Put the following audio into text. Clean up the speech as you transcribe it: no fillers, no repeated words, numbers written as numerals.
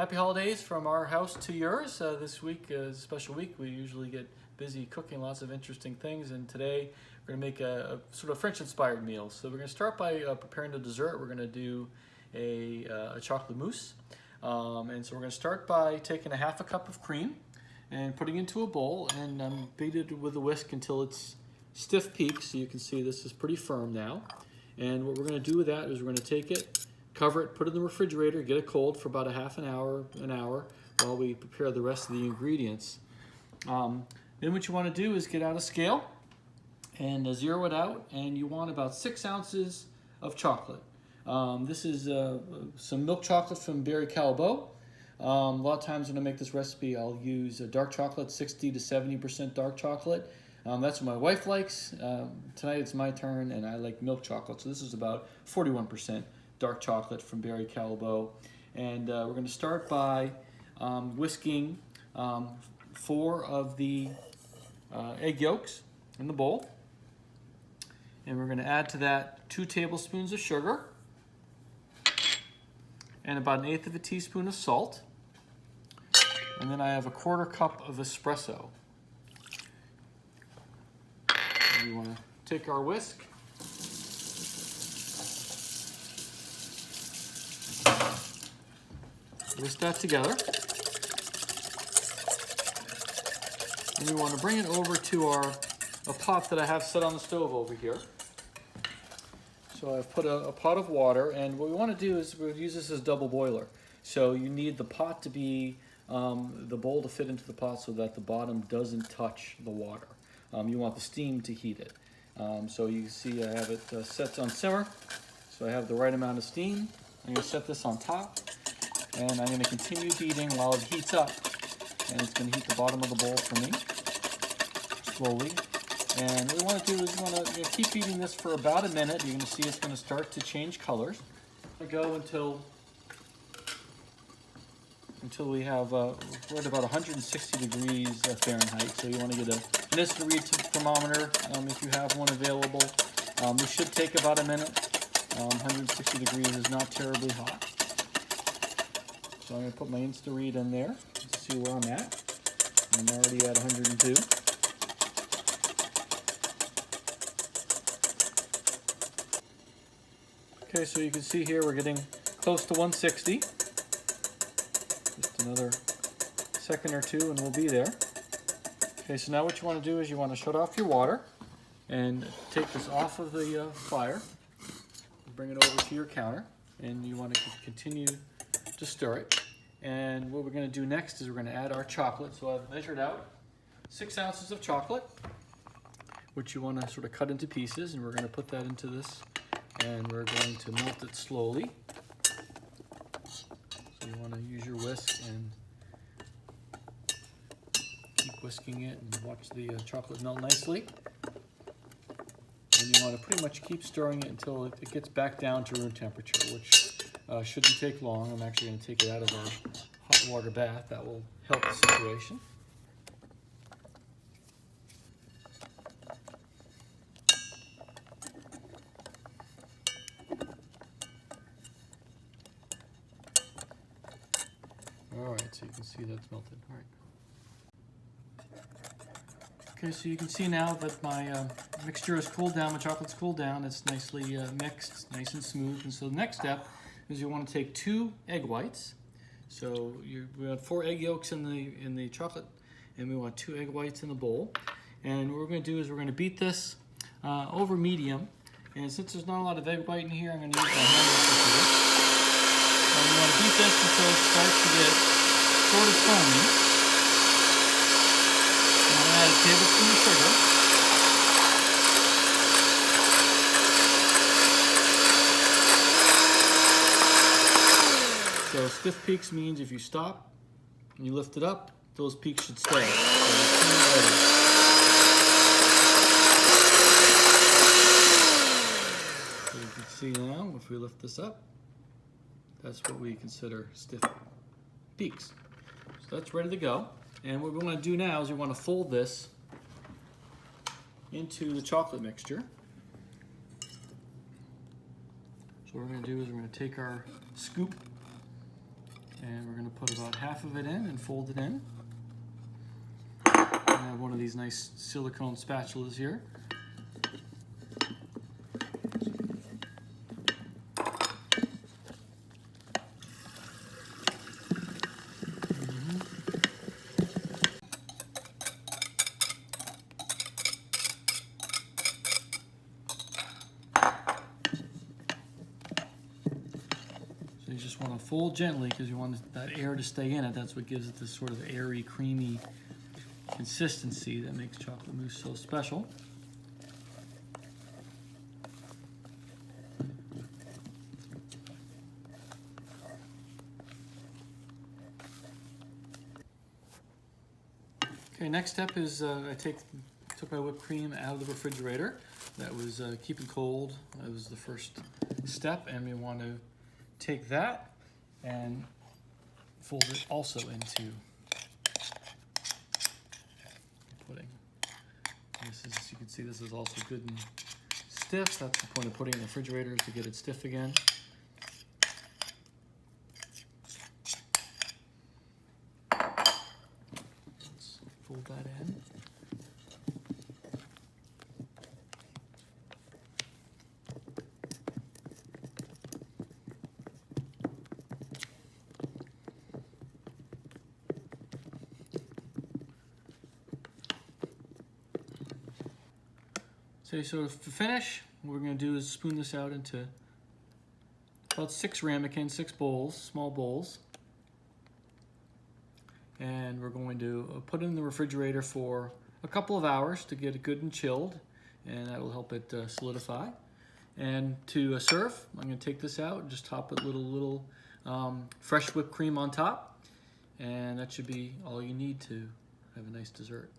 Happy holidays from our house to yours. This week is a special week. We usually get busy cooking lots of interesting things, and today we're going to make a sort of French-inspired meal. So we're going to start by preparing the dessert. We're going to do a chocolate mousse. And so we're going to start by taking a half a cup of cream and putting it into a bowl and beat it with a whisk until it's stiff peaks. So you can see this is pretty firm now. And what we're going to do with that is we're going to take it, cover it, put it in the refrigerator, get it cold for about a half an hour, while we prepare the rest of the ingredients. Then what you want to do is get out a scale and zero it out, and you want about 6 ounces of chocolate. This is some milk chocolate from Berry Callebaut. A lot of times when I make this recipe, I'll use dark chocolate, 60 to 70% dark chocolate. That's what my wife likes. Tonight it's my turn, and I like milk chocolate. So this is about 41% dark chocolate from Berry Callebaut. And we're going to start by whisking 4 of the egg yolks in the bowl. And we're going to add to that 2 tablespoons of sugar and about 1/8 of a teaspoon of salt. And then I have a 1/4 cup of espresso. And we want to take our whisk, whisk that together. And we want to bring it over to a pot that I have set on the stove over here. So I've put a pot of water, and what we want to do is we'll use this as a double boiler. So you need the pot to be, the bowl to fit into the pot so that the bottom doesn't touch the water. You want the steam to heat it. So you see I have it set on simmer. So I have the right amount of steam. I'm going to set this on top, and I'm going to continue beating while it heats up. And it's going to heat the bottom of the bowl for me, slowly. And what we want to do is we want to keep beating this for about a minute. You're going to see it's going to start to change colors. I go until we have we're at about 160 degrees Fahrenheit. So you want to get an instant read thermometer if you have one available. This should take about a minute. 160 degrees is not terribly hot. So I'm going to put my instant read in there to see where I'm at. I'm already at 102. Okay, so you can see here we're getting close to 160. Just another second or two and we'll be there. Okay, so now what you want to do is you want to shut off your water and take this off of the fire. Bring it over to your counter, and you want to continue to stir it. And what we're going to do next is we're going to add our chocolate. So I've measured out 6 ounces of chocolate, which you want to sort of cut into pieces, and we're going to put that into this. And we're going to melt it slowly. So you want to use your whisk and keep whisking it and watch the chocolate melt nicely. And you want to pretty much keep stirring it until it gets back down to room temperature, which shouldn't take long. I'm actually going to take it out of our hot water bath. That will help the situation. All right, so you can see that's melted. All right. Okay, so you can see now that my mixture has cooled down, my chocolate's cooled down. It's nicely mixed, nice and smooth. And so the next step is you want to take 2 egg whites. So we have 4 egg yolks in the chocolate, and we want 2 egg whites in the bowl. And what we're going to do is we're going to beat this over medium. And since there's not a lot of egg white in here, I'm going to use my hand for this. And you want to beat this until it starts to get sort of foamy. I'm going to add a tablespoon of sugar. So stiff peaks means if you stop and you lift it up, those peaks should stay. So you can see now, if we lift this up, that's what we consider stiff peaks. So that's ready to go. And what we want to do now is we want to fold this into the chocolate mixture. So what we're going to do is we're going to take our scoop And we're going to put about half of it in and fold it in. I have one of these nice silicone spatulas here. You just want to fold gently because you want that air to stay in it. That's what gives it this sort of airy, creamy consistency that makes chocolate mousse so special. Okay, next step is I took my whipped cream out of the refrigerator. That was keeping cold. That was the first step, and we want to take that and fold it also into pudding. This is, you can see this is also good and stiff. That's the point of putting it in the refrigerator, is to get it stiff again. Let's fold that in. So to finish, what we're going to do is spoon this out into about 6 ramekins, 6 bowls, small bowls. And we're going to put it in the refrigerator for a couple of hours to get it good and chilled, and that will help it solidify. And to serve, I'm going to take this out and just top it with a little fresh whipped cream on top, and that should be all you need to have a nice dessert.